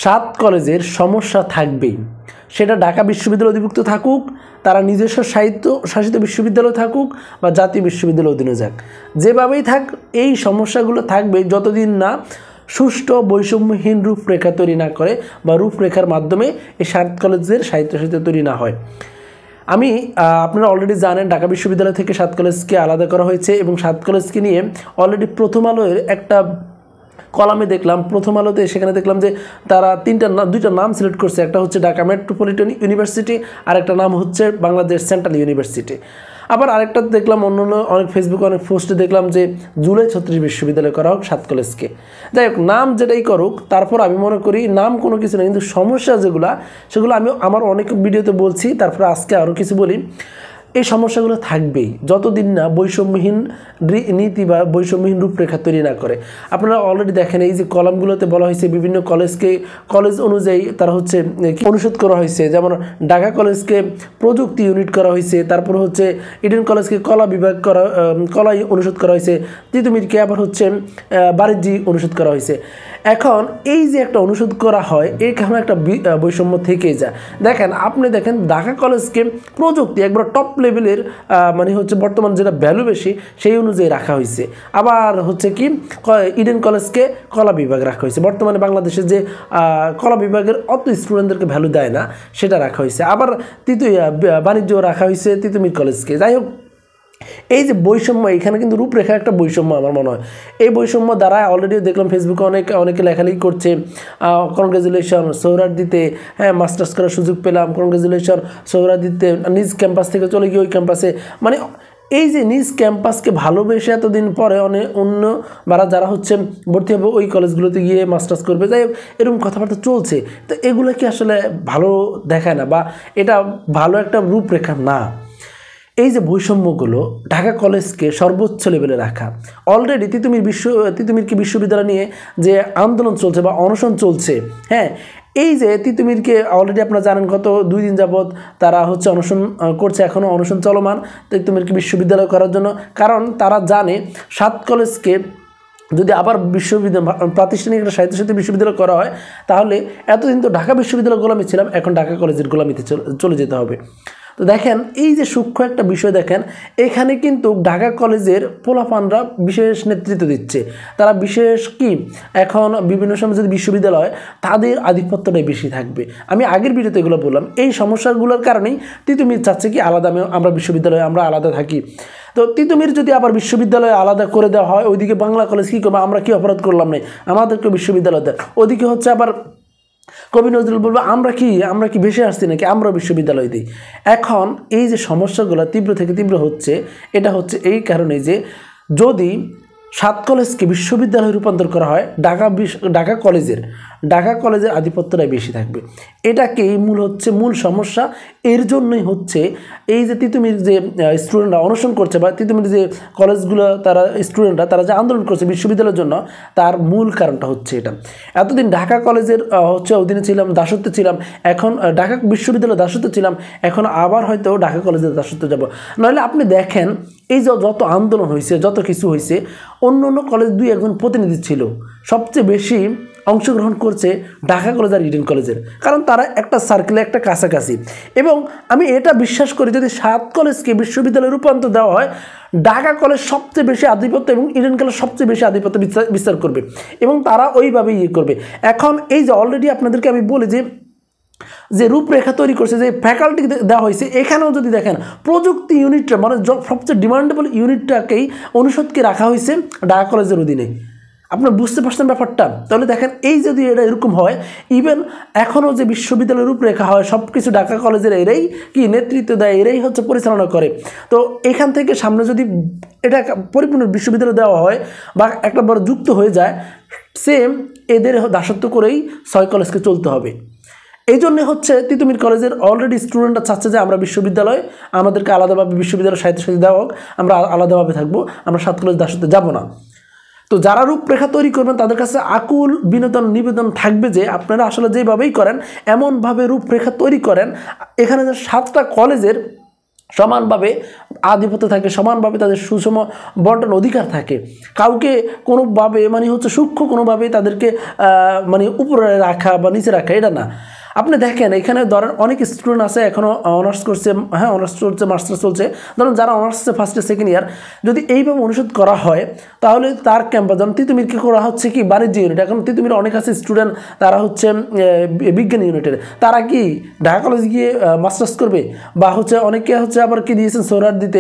সাত কলেজের সমস্যা থাকবেই, সেটা ঢাকা বিশ্ববিদ্যালয় অধিভুক্ত থাকুক, তারা নিজস্ব সাহিত্য শাসিত বিশ্ববিদ্যালয় থাকুক বা জাতীয় বিশ্ববিদ্যালয় অধীনে যাক, যেভাবেই থাক এই সমস্যাগুলো থাকবে যতদিন না সুষ্ঠু বৈষম্যহীন রূপরেখা তৈরি না করে বা রূপরেখার মাধ্যমে এই সাত কলেজের সাহিত্য শাসিত তৈরি না হয়। আমি আপনারা অলরেডি জানেন ঢাকা বিশ্ববিদ্যালয় থেকে সাত কলেজকে আলাদা করা হয়েছে এবং সাত কলেজকে নিয়ে অলরেডি প্রথম আলোর একটা কলামে দেখলাম, প্রথম আলোতে সেখানে দেখলাম যে তারা দুইটা নাম সিলেক্ট করছে। একটা হচ্ছে ঢাকা মেট্রোপলিটন ইউনিভার্সিটি আর একটা নাম হচ্ছে বাংলাদেশ সেন্ট্রাল ইউনিভার্সিটি। আবার আরেকটা দেখলাম অন্য অনেক ফেসবুকে অনেক পোস্টে দেখলাম যে জুলাই 36 বিশ্ববিদ্যালয় করা হোক সাত কলেজকে। যাই হোক, নাম যেটাই করুক, তারপর আমি মনে করি নাম কোনো কিছু না, কিন্তু সমস্যা সেগুলো আমি আমার অনেক ভিডিওতে বলছি, তারপর আজকে আরও কিছু বলি। এই সমস্যাগুলো থাকবেই যতদিন না বৈষম্যহীন নীতি বা বৈষম্যহীন রূপরেখা তৈরি না করে। আপনারা অলরেডি দেখেন এই যে কলামগুলোতে বলা হয়েছে বিভিন্ন কলেজ অনুযায়ী তারা হচ্ছে অনুষদ করা হয়েছে। যেমন ঢাকা কলেজকে প্রযুক্তি ইউনিট করা হয়েছে, তারপর হচ্ছে ইডেন কলেজকে কলা অনুষদ করা হয়েছে, তিতুমিরকে আবার হচ্ছে বাণিজ্য অনুষদ করা হয়েছে। এখন এই যে একটা অনুষদ করা হয়, এই কারণে একটা বৈষম্য থেকেই যায়। আপনি দেখেন ঢাকা কলেজকে প্রযুক্তি একবার টপ লেভেলের মানে হচ্ছে বর্তমান যেটা ভ্যালু বেশি সেই অনুযায়ী রাখা হয়েছে। আবার হচ্ছে কি ইডেন কলেজকে কলা বিভাগ রাখা হয়েছে, বর্তমানে বাংলাদেশে যে কলা বিভাগের অত স্টুডেন্টদেরকে ভ্যালু দেয় না সেটা রাখা হয়েছে। আবার বাণিজ্য রাখা হয়েছে তিতুমির কলেজকে। যাই হোক, এই যে বৈষম্য, এখানে কিন্তু রূপরেখা একটা বৈষম্য আমার মনে হয়। এই বৈষম্য দ্বারা অলরেডি দেখলাম ফেসবুকে অনেকে লেখালেখি করছে, কনগ্রাচুলেশন সোহরাওয়ার্দীতে, হ্যাঁ মাস্টার্স করার সুযোগ পেলাম, কনগ্রাচুলেশন সোহরাওয়ার্দীতে, নিজ ক্যাম্পাস থেকে চলে গিয়ে ওই ক্যাম্পাসে, মানে এই যে নিজ ক্যাম্পাসকে ভালোবেসে এতদিন পরে অন্য যারা হচ্ছে ভর্তি হবে ওই কলেজগুলোতে গিয়ে মাস্টার্স করবে, যাই হোক এরকম কথাবার্তা চলছে। তো এগুলো কি আসলে ভালো দেখায় না বা এটা ভালো একটা রূপরেখা না। এই যে বৈষম্যগুলো ঢাকা কলেজকে সর্বোচ্চ লেভেলে রাখা, অলরেডি তিতুমিরকে বিশ্ববিদ্যালয় নিয়ে যে আন্দোলন চলছে বা অনশন চলছে, হ্যাঁ এই যে তিতুমিরকে অলরেডি আপনারা জানেন গত 2 দিন যাবৎ তারা হচ্ছে অনশন করছে, এখনও অনশন চলমান তিতুমিরকে বিশ্ববিদ্যালয় করার জন্য। কারণ তারা জানে সাত কলেজকে যদি আবার প্রাতিষ্ঠানিক একটা সাহিত্য বিশ্ববিদ্যালয় করা হয়, তাহলে এতদিন তো ঢাকা বিশ্ববিদ্যালয় গোলামি ছিলাম, এখন ঢাকা কলেজের গোলামিতে চলে যেতে হবে। তো দেখেন এই যে সূক্ষ্ম একটা বিষয়, দেখেন এখানে কিন্তু ঢাকা কলেজের পোলাপানরা বিশেষ নেতৃত্ব দিচ্ছে। তারা বিশেষ কি এখন বিভিন্ন সময় যদি বিশ্ববিদ্যালয় তাদের আধিপত্যটাই বেশি থাকবে। আমি আগের ভিডিওতে এগুলো বললাম, এই সমস্যাগুলোর কারণেই তিতুমির চাচ্ছে কি আলাদা আমরা বিশ্ববিদ্যালয়ে আমরা আলাদা থাকি। তো তিতুমির যদি আবার বিশ্ববিদ্যালয়ে আলাদা করে দেওয়া হয়, ওইদিকে বাংলা কলেজ কী করবে, আমরা কি অপরাধ করলাম না, আমাদেরকে বিশ্ববিদ্যালয় দেয়। ওদিকে হচ্ছে আবার কবি নজরুল বলবো আমরা কি বেশি আসছি নাকি, আমরা বিশ্ববিদ্যালয় দিই। এখন এই যে সমস্যাগুলো তীব্র থেকে তীব্র হচ্ছে, এটা হচ্ছে এই কারণে যে যদি সাত কলেজকে বিশ্ববিদ্যালয়ে রূপান্তর করা হয়, ঢাকা কলেজের আধিপত্যটাই বেশি থাকবে। এটাকেই মূল সমস্যা। এর জন্যই হচ্ছে এই যে তিতুমির যে স্টুডেন্টরা অনশন করছে বা তিতুমির যে কলেজগুলো তারা যে আন্দোলন করছে বিশ্ববিদ্যালয়ের জন্য, তার মূল কারণটা হচ্ছে এটা। এতদিন ঢাকা কলেজের হচ্ছে অধীনে ছিলাম, দাসত্বে ছিলাম, এখন ঢাকা বিশ্ববিদ্যালয়ের দাসত্বে ছিলাম, এখন আবার হয়তো ঢাকা কলেজের দাসত্বে যাব। নইলে আপনি দেখেন এই যে যত আন্দোলন হয়েছে, যত কিছু হয়েছে, অন্য কলেজ 2-1 প্রতিনিধি ছিল, সবচেয়ে বেশি অংশগ্রহণ করছে ঢাকা কলেজ আর ইডেন কলেজের, কারণ তারা একটা সার্কেলে একটা কাছাকাছি। এবং আমি এটা বিশ্বাস করি যদি সাত কলেজকে বিশ্ববিদ্যালয়ে রূপান্তর দেওয়া হয়, ঢাকা কলেজ সবচেয়ে বেশি আধিপত্য এবং ইডেন কলেজ সবচেয়ে বেশি আধিপত্য বিস্তার করবে এবং তারা ওইভাবে করবে। এখন এই যে অলরেডি আপনাদেরকে আমি বলি যে রূপরেখা তৈরি করছে, যে ফ্যাকাল্টি দেওয়া হয়েছে, এখানেও যদি দেখেন প্রযুক্তি ইউনিটটা মানে সবচেয়ে ডিমান্ডেবল ইউনিটটাকেই অনুষদকে রাখা হয়েছে ঢাকা কলেজের অধীনে। আপনারা বুঝতে পারছেন ব্যাপারটা? তাহলে দেখেন এই যদি এটা এরকম হয়, ইভেন এখনও যে বিশ্ববিদ্যালয়ের রূপরেখা হয় সব কিছু ঢাকা কলেজের এরাই কি নেতৃত্ব দেয়, এরাই হচ্ছে পরিচালনা করে। তো এখান থেকে সামনে যদি এটা পরিপূর্ণ বিশ্ববিদ্যালয় দেওয়া হয় বা একটা বড় যুক্ত হয়ে যায়, সেম এদের দাসত্ব করেই 6 কলেজকে চলতে হবে। এই জন্যে হচ্ছে তিতুমির কলেজের অলরেডি স্টুডেন্টরা চাচ্ছে যে আমরা বিশ্ববিদ্যালয় আমাদেরকে আলাদাভাবে বিশ্ববিদ্যালয় সাহিত্য দেওয়া হোক, আমরা আলাদাভাবে থাকবো, আমরা 7 কলেজ দাসত্বে যাব না। তো যারা রূপরেখা তৈরি করবেন তাদের কাছে আকুল নিবেদন থাকবে যে আপনারা আসলে যেভাবেই করেন এমনভাবে রূপরেখা তৈরি করেন, এখানে যে 7টা কলেজের সমানভাবে আধিপত্য থাকে, সমানভাবে তাদের সুষম বন্টন অধিকার থাকে। কাউকে কোনোভাবে মানে হচ্ছে সূক্ষ্ম কোনোভাবে তাদেরকে মানে উপরে রাখা বা নিচে রাখা এটা না। আপনি দেখেন এখানে ধরেন অনেক স্টুডেন্ট আছে এখনও অনার্স করছে, হ্যাঁ অনার্স চলছে, মাস্টার্স চলছে, ধরুন যারা honours first year second year, যদি এইভাবে অনুষদ করা হয় তাহলে তার ক্যাম্পাস যেমন তিতুমির কি করা হচ্ছে কি বাণিজ্য ইউনিট। এখন তিতুমির অনেক আছে স্টুডেন্ট তারা হচ্ছে বিজ্ঞান ইউনিটের, তারা কি ঢাকা কলেজে গিয়ে মাস্টার্স করবে, বা হচ্ছে অনেকে হচ্ছে আবার কি দিয়েছেন সোরার দিতে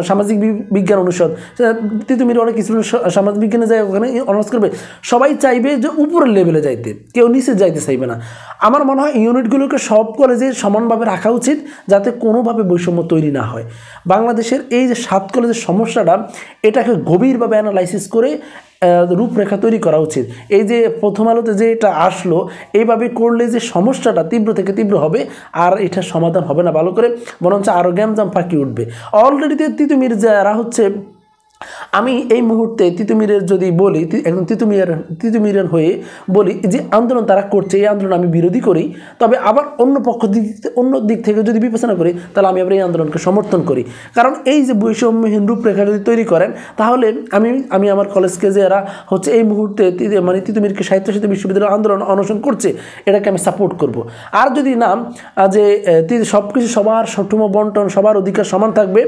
সামাজিক বিজ্ঞান অনুষদ, তিতুমির অনেক স্টুডেন্ট সামাজিক বিজ্ঞানে যায় ওখানে অনার্স করবে। সবাই চাইবে যে উপরের লেভেলে যাইতে, কেউ নিচে যাইতে চাইবে না। আমার মনে হয় ইউনিটগুলোকে সব কলেজে সমানভাবে রাখা উচিত যাতে কোনোভাবে বৈষম্য তৈরি না হয়। বাংলাদেশের এই যে 7 কলেজের সমস্যাটা, এটাকে গভীরভাবে অ্যানালাইসিস করে রূপরেখা তৈরি করা উচিত। এই যে প্রথম আলোতে যে এটা আসলো, এইভাবে করলে যে সমস্যাটা তীব্র থেকে তীব্র হবে, আর এটার সমাধান হবে না ভালো করে, বরঞ্চ আরও গ্যামজাম পাকিয়ে উঠবে। অলরেডি তিতুমির যারা হচ্ছে, আমি এই মুহূর্তে তিতুমিরের যদি বলি, একদম তিতুমিরের হয়ে বলি যে আন্দোলন তারা করছে, এই আন্দোলন আমি বিরোধী করি, তবে আবার অন্য দিক থেকে যদি বিবেচনা করি তাহলে আমি আবার এই আন্দোলনকে সমর্থন করি। কারণ এই যে বৈষম্যহীন রূপরেখা যদি তৈরি করেন তাহলে আমি আমার কলেজকে যে এরা হচ্ছে এই মুহূর্তে মানে তিতুমিরকে সাহিত্য বিশ্ববিদ্যালয় আন্দোলন অনশন করছে, এটাকে আমি সাপোর্ট করব। আর যদি না যে সব কিছু সবার সঠুম বন্টন, সবার অধিকার সমান থাকবে,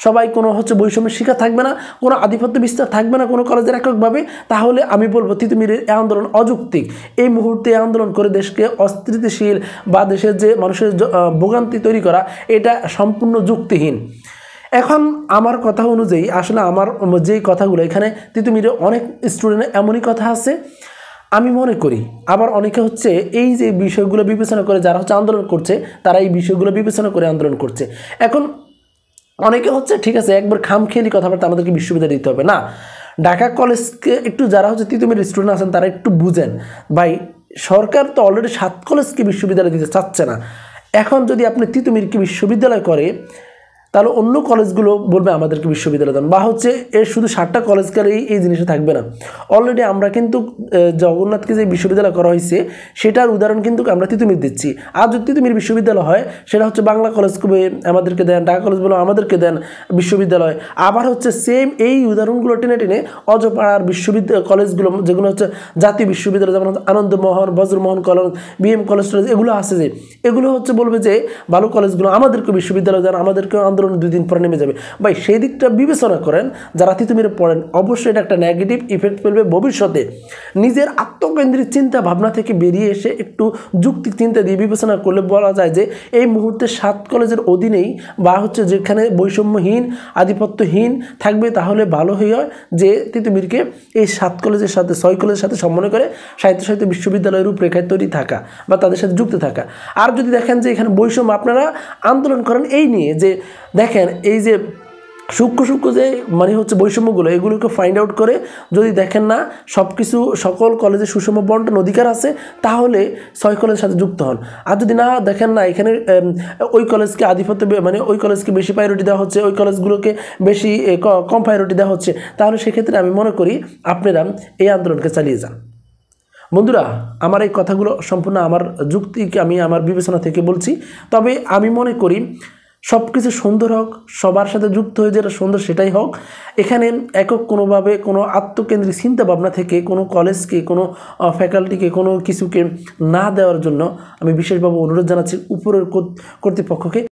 সবাই কোনো হচ্ছে বৈষম্যের শিকার থাকবে না, কোনো আধিপত্য বিস্তার থাকবে না কোনো কলেজের এককভাবে, তাহলে আমি বলবো তিতুমিরের এই আন্দোলন অযৌক্তিক। এই মুহূর্তে আন্দোলন করে দেশকে অস্থিতিশীল বা দেশের যে মানুষের ভোগান্তি তৈরি করা, এটা সম্পূর্ণ যুক্তিহীন। এখন আমার কথা অনুযায়ী আসলে আমার যেই কথাগুলো এখানে তিতুমিরে অনেক স্টুডেন্টের এমনই কথা আছে আমি মনে করি, আবার অনেকে হচ্ছে এই যে বিষয়গুলো বিবেচনা করে যারা হচ্ছে আন্দোলন করছে, তারা এই বিষয়গুলো বিবেচনা করে আন্দোলন করছে। এখন অনেকে হচ্ছে ঠিক আছে একবার খামখেয়ালি কথাবার্তা আমাদেরকে বিশ্ববিদ্যালয় দিতে হবে না। ঢাকা কলেজকে একটু যারা হচ্ছে তিতুমির স্টুডেন্ট আছেন তারা একটু বুঝেন ভাই, সরকার তো অলরেডি 7 কলেজকে বিশ্ববিদ্যালয় দিতে চাচ্ছে না। এখন যদি আপনি তিতুমিরকে বিশ্ববিদ্যালয় করে তাহলে অন্য কলেজগুলো বলবে আমাদেরকে বিশ্ববিদ্যালয় দেন, বা হচ্ছে এর শুধু 7টা কলেজকে এই জিনিসটা থাকবে না। অলরেডি আমরা কিন্তু জগন্নাথকে যে বিশ্ববিদ্যালয় করা হয়েছে সেটার উদাহরণ কিন্তু আমরা তিতুমির দিচ্ছি। আর যদি তিতুমির বিশ্ববিদ্যালয় হয় সেটা হচ্ছে বাংলা কলেজকে আমাদেরকে দেন, ঢাকা কলেজ বলে আমাদেরকে দেন বিশ্ববিদ্যালয়। আবার হচ্ছে সেম এই উদাহরণগুলো টেনে টেনে অজপাড়ার বিশ্ববিদ্যালয় কলেজগুলো যেগুলো হচ্ছে জাতীয় বিশ্ববিদ্যালয়, যেমন আনন্দমোহন, বজ্রমোহন কলেজ, বিএম কলেজ এগুলো আছে, যে এগুলো হচ্ছে বলবে যে ভালো কলেজগুলো আমাদেরকে বিশ্ববিদ্যালয় দেন, আমাদেরকে আন্দোলন 2 দিন পরে নেমে যাবে। ভাই সেই দিকটা বিবেচনা করেন, যারা তিতুমিরে পড়েন অবশ্যই এটা একটা নেগেটিভ ইফেক্ট ফেলবে ভবিষ্যতে। নিজের আত্মকেন্দ্রিক চিন্তা ভাবনা থেকে বেরিয়ে এসে একটু যুক্তিক চিন্তা দিয়ে বিবেচনা করলে বলা যায় যে এই মুহূর্তে 7 কলেজের অধীনেই বা হচ্ছে যেখানে বৈষম্যহীন আধিপত্যহীন থাকবে, তাহলে ভালো হয় যে তিতুমিরকে এই 7 কলেজের সাথে 6 কলেজের সাথে সমন্বয় করে সাহিত্য বিশ্ববিদ্যালয়ের রূপরেখায় তৈরি থাকা বা তাদের সাথে যুক্ত থাকা। আর যদি দেখেন যে এখানে বৈষম্য, আপনারা আন্দোলন করেন এই নিয়ে যে দেখেন এই যে সূক্ষ্ম যে মানে হচ্ছে বৈষম্যগুলো, এগুলোকে ফাইন্ড আউট করে যদি দেখেন না সব কিছু সকল কলেজে সুষম বন্টন অধিকার আছে, তাহলে 6 কলেজের সাথে যুক্ত হন। আর যদি না দেখেন না এখানে ওই কলেজকে আধিপত্য মানে ওই কলেজকে বেশি প্রায়োরিটি দেওয়া হচ্ছে, ওই কলেজগুলোকে বেশি কম প্রায়োরিটি দেওয়া হচ্ছে, তাহলে সেক্ষেত্রে আমি মনে করি আপনারা এই আন্দোলনকে চালিয়ে যান। বন্ধুরা, আমার এই কথাগুলো সম্পূর্ণ আমার যুক্তিকে আমি আমার বিবেচনা থেকে বলছি। তবে আমি মনে করি সব কিছু সুন্দর হোক, সবার সাথে যুক্ত হয়ে যেটা সুন্দর সেটাই হোক। এখানে একক কোনোভাবে কোনো আত্মকেন্দ্রিক চিন্তা ভাবনা থেকে কোনো কলেজকে, কোনো ফ্যাকাল্টিকে, কোনো কিছুকে না দেওয়ার জন্য আমি বিশেষভাবে অনুরোধ জানাচ্ছি উপরের কর্তৃপক্ষকে।